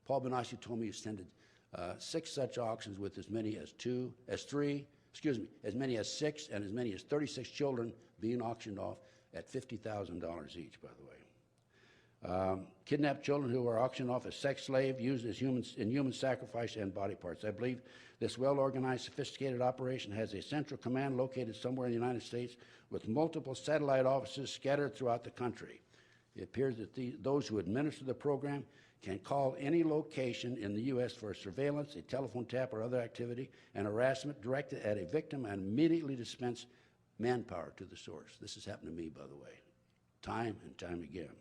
Paul Benassi told me he attended 6 such auctions with as many as 6 and as many as 36 children being auctioned off at $50,000 each, by the way. Kidnapped children who are auctioned off as sex slaves, used as human sacrifice and body parts. I believe this well-organized, sophisticated operation has a central command located somewhere in the United States with multiple satellite offices scattered throughout the country. It appears that those who administer the program can call any location in the U.S. for surveillance, a telephone tap, or other activity, and harassment directed at a victim and immediately dispense manpower to the source. This has happened to me, by the way, time and time again.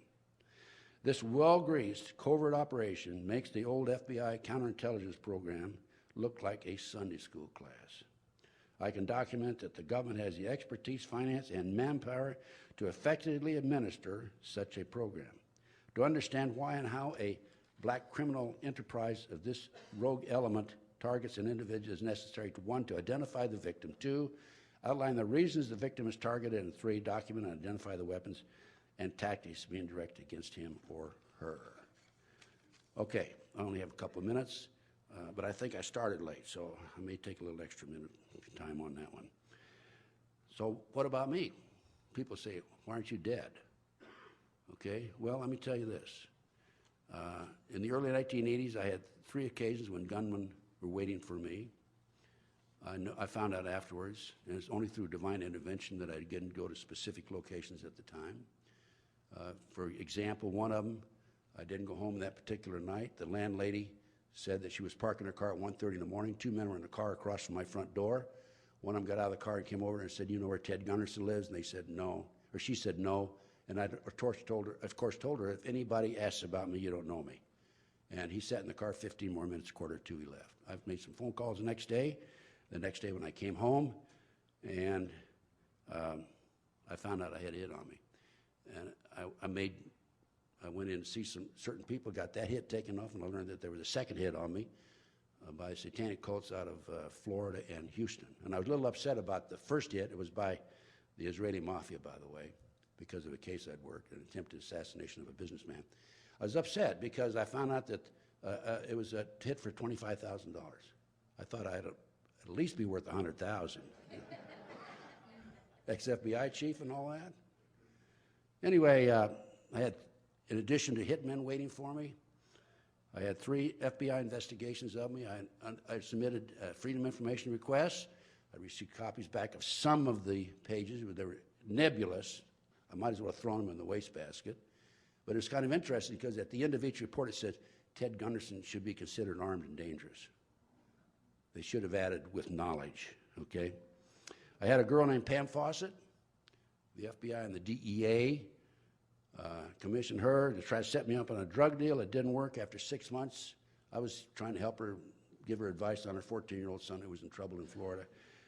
This well-greased covert operation makes the old FBI counterintelligence program look like a Sunday school class. I can document that the government has the expertise, finance, and manpower to effectively administer such a program. To understand why and how a black criminal enterprise of this rogue element targets an individual is necessary to 1, to identify the victim, 2, outline the reasons the victim is targeted, and 3, document and identify the weapons and tactics being directed against him or her. Okay, I only have a couple of minutes, but I think I started late, so I may take a little extra minute time on that one. So what about me? People say, why aren't you dead? Okay, well, let me tell you this. In the early 1980s, I had 3 occasions when gunmen were waiting for me. I found out afterwards, and it's only through divine intervention that I didn't go to specific locations at the time. For example, one of them, I didn't go home that particular night. The landlady said that she was parking her car at 1:30 in the morning. 2 men were in the car across from my front door. One of them got out of the car and came over and said, you know where Ted Gunderson lives? And they said no, or she said no. And I, of course, told her, if anybody asks about me, you don't know me. And he sat in the car 15 more minutes, 1:45, he left. I've made some phone calls the next day when I came home, and I found out I had a hit on me. And I went in to see some certain people, got that hit taken off, and I learned that there was a second hit on me by satanic cults out of Florida and Houston. And I was a little upset about the first hit. It was by the Israeli mafia, by the way, because of a case I'd worked, an attempted assassination of a businessman. I was upset because I found out that it was a hit for $25,000. I thought I'd at least be worth $100,000. Ex-FBI chief and all that. Anyway, I had, in addition to hitmen waiting for me, I had 3 FBI investigations of me. I submitted freedom information requests. I received copies back of some of the pages. They were nebulous. I might as well have thrown them in the wastebasket. But it was kind of interesting because at the end of each report it said, Ted Gunderson should be considered armed and dangerous. They should have added with knowledge, okay? I had a girl named Pam Fawcett. The FBI and the DEA commissioned her to try to set me up on a drug deal. It didn't work. After 6 months, I was trying to help her, give her advice on her 14-year-old son who was in trouble in Florida.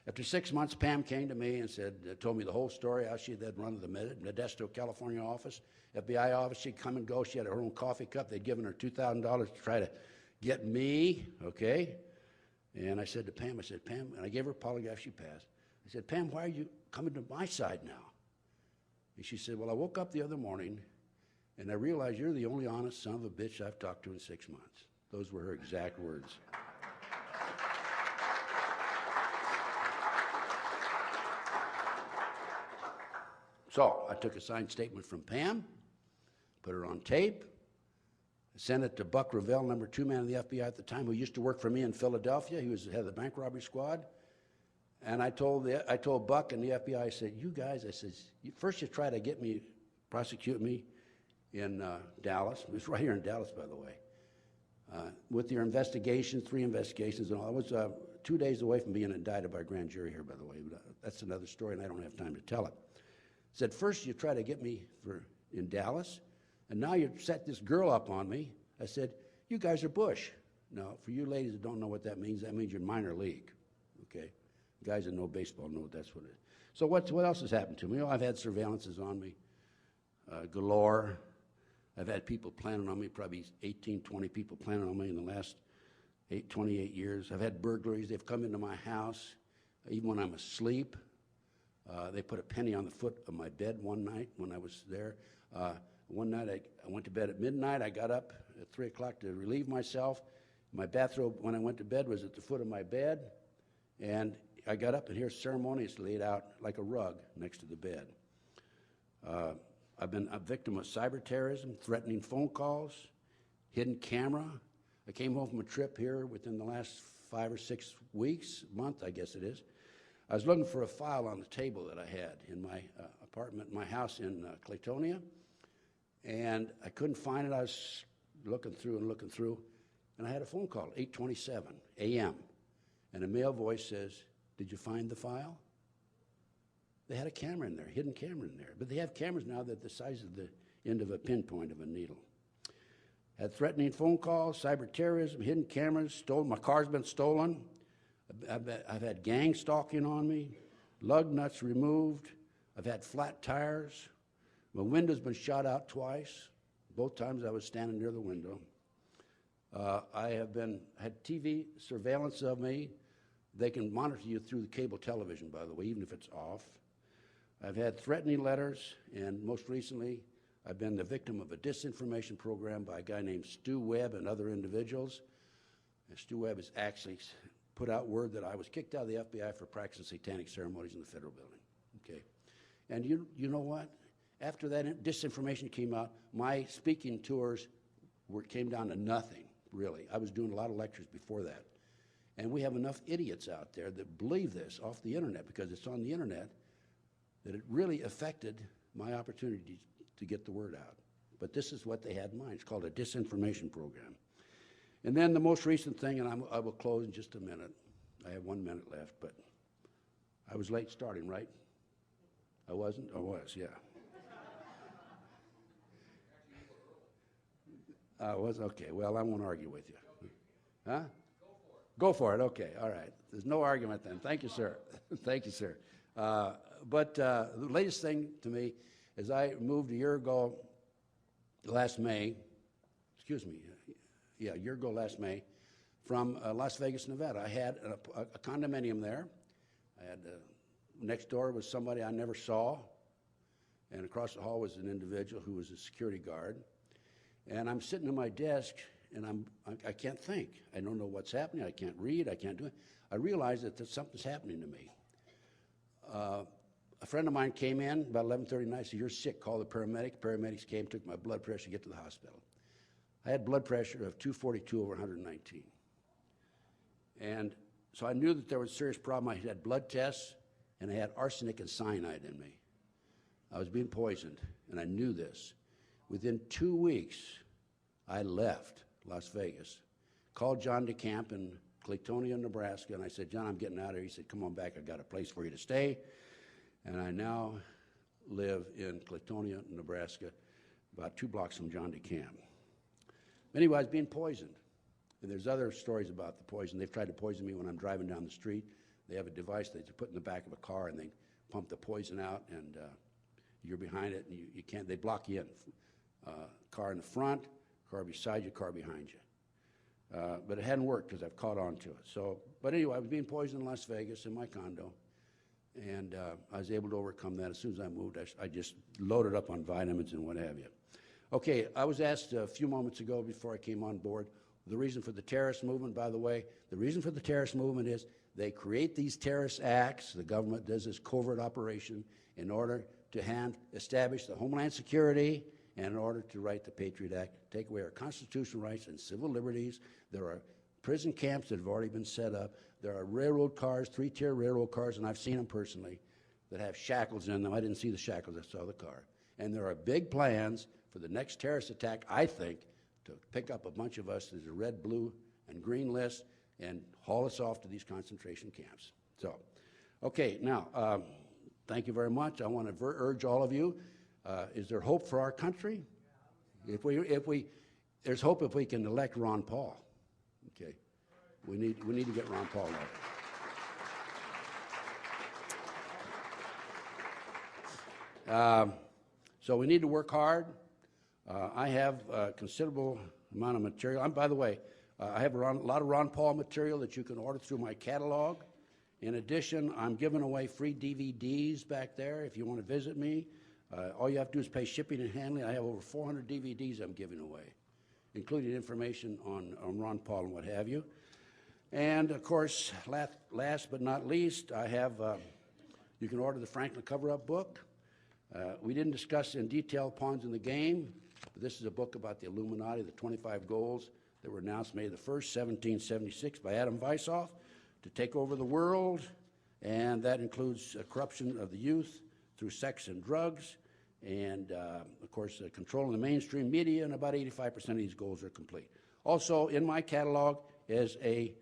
After 6 months, Pam came to me and told me the whole story, how she had run the Modesto, California office, FBI office. She'd come and go. She had her own coffee cup. They'd given her $2,000 to try to get me, okay? And I said to Pam, Pam, and I gave her a polygraph. She passed. I said, Pam, why are you coming to my side now? And she said, well, I woke up the other morning, and I realized you're the only honest son of a bitch I've talked to in 6 months. Those were her exact words. So I took a signed statement from Pam, put her on tape, sent it to Buck Revell, number 2 man of the FBI at the time, who used to work for me in Philadelphia. He was the head of the bank robbery squad. And I told Buck and the FBI, I said, you guys, I said, first you try to prosecute me in Dallas. It was right here in Dallas, by the way. With your investigations, 3 investigations and all. I was 2 days away from being indicted by a grand jury here, by the way. But that's another story, and I don't have time to tell it. Said, first you try to get me in Dallas, and now you set this girl up on me. I said, you guys are Bush. Now, for you ladies that don't know what that means you're minor league, okay? Guys that know baseball know that's what it is. So what else has happened to me? I've had surveillances on me galore. I've had people planning on me, probably 18, 20 people planning on me in the last 28 years. I've had burglaries. They've come into my house, even when I'm asleep. They put a penny on the foot of my bed one night when I was there. One night I went to bed at midnight. I got up at 3 o'clock to relieve myself. My bathrobe, when I went to bed, was at the foot of my bed. And I got up, and here's ceremoniously laid out like a rug next to the bed. I've been a victim of cyber terrorism, threatening phone calls, hidden camera. I came home from a trip here within the last 5 or 6 weeks, month, I guess it is. I was looking for a file on the table that I had in my apartment, my house in Claytonia, and I couldn't find it. I was looking through, and I had a phone call, 8:27 a.m., and a male voice says, "Did you find the file?" They had a camera in there, hidden camera in there, but they have cameras now that the size of the end of a pinpoint of a needle. Had threatening phone calls, cyber terrorism, hidden cameras, stolen. My car's been stolen. I've had gang stalking on me, lug nuts removed. I've had flat tires. My window's been shot out twice. Both times I was standing near the window. I have had TV surveillance of me. They can monitor you through the cable television, by the way, even if it's off. I've had threatening letters, and most recently, I've been the victim of a disinformation program by a guy named Stu Webb and other individuals. And Stu Webb has actually put out word that I was kicked out of the FBI for practicing satanic ceremonies in the federal building. Okay, and you know what? After that disinformation came out, my speaking tours came down to nothing, really. I was doing a lot of lectures before that. And we have enough idiots out there that believe this off the internet, because it's on the internet, that it really affected my opportunity to get the word out. But this is what they had in mind. It's called a disinformation program. And then the most recent thing, and I will close in just a minute. I have 1 minute left, but I was late starting, right? I wasn't? I was, yeah. I was? Okay, well, I won't argue with you. Huh? Go for it, okay, all right. There's no argument then. Thank you, sir. Thank you, sir. But the latest thing to me is I moved a year ago last May, a year ago last May, from Las Vegas, Nevada. I had a condominium there. I had next door was somebody I never saw, and across the hall was an individual who was a security guard. And I'm sitting at my desk, and I can't think. I don't know what's happening. I can't read. I can't do it. I realize that something's happening to me. A friend of mine came in about 11:30 at night, said, "You're sick, call the paramedic." Paramedics came, took my blood pressure to get to the hospital. I had blood pressure of 242 over 119. And so I knew that there was a serious problem. I had blood tests, and I had arsenic and cyanide in me. I was being poisoned, and I knew this. Within 2 weeks, I left Las Vegas, called John DeCamp in Claytonia, Nebraska, and I said, "John, I'm getting out of here." He said, "Come on back. I've got a place for you to stay." And I now live in Claytonia, Nebraska, about 2 blocks from John DeCamp. Anyway, I was being poisoned. And there's other stories about the poison. They've tried to poison me when I'm driving down the street. They have a device that you put in the back of a car, and they pump the poison out, and you're behind it, and you can't, they block you in. Car in the front, car beside you, car behind you. But it hadn't worked because I've caught on to it. But anyway, I was being poisoned in Las Vegas in my condo, and I was able to overcome that. As soon as I moved, I just loaded up on vitamins and what have you. Okay, I was asked a few moments ago before I came on board, the reason for the terrorist movement, by the way, the reason for the terrorist movement is they create these terrorist acts, the government does this covert operation in order to establish the Homeland Security and in order to write the Patriot Act, take away our constitutional rights and civil liberties. There are prison camps that have already been set up. There are railroad cars, 3-tier railroad cars, and I've seen them personally, that have shackles in them. I didn't see the shackles, I saw the car. And there are big plans for the next terrorist attack, I think, to pick up a bunch of us as a red, blue, and green list and haul us off to these concentration camps. So, okay, now, thank you very much. I want to urge all of you, is there hope for our country? There's hope if we can elect Ron Paul. Okay, we need to get Ron Paul elected. So we need to work hard. I have a considerable amount of material. By the way, I have a lot of Ron Paul material that you can order through my catalog. In addition, I'm giving away free DVDs back there if you want to visit me. All you have to do is pay shipping and handling. I have over 400 DVDs I'm giving away, including information on Ron Paul and what have you. And, of course, last but not least, I have, you can order the Franklin cover-up book. We didn't discuss in detail Pawns in the Game, but this is a book about the Illuminati, the 25 goals that were announced May the 1st, 1776 by Adam Weishaupt to take over the world, and that includes corruption of the youth through sex and drugs, and, of course, controlling the mainstream media, and about 85% of these goals are complete. Also, in my catalog is a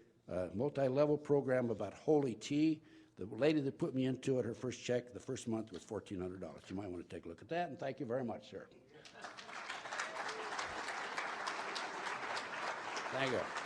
multi-level program about holy tea. The lady that put me into it, her first check, the first month was $1,400. You might want to take a look at that, and thank you very much, sir. Thank you.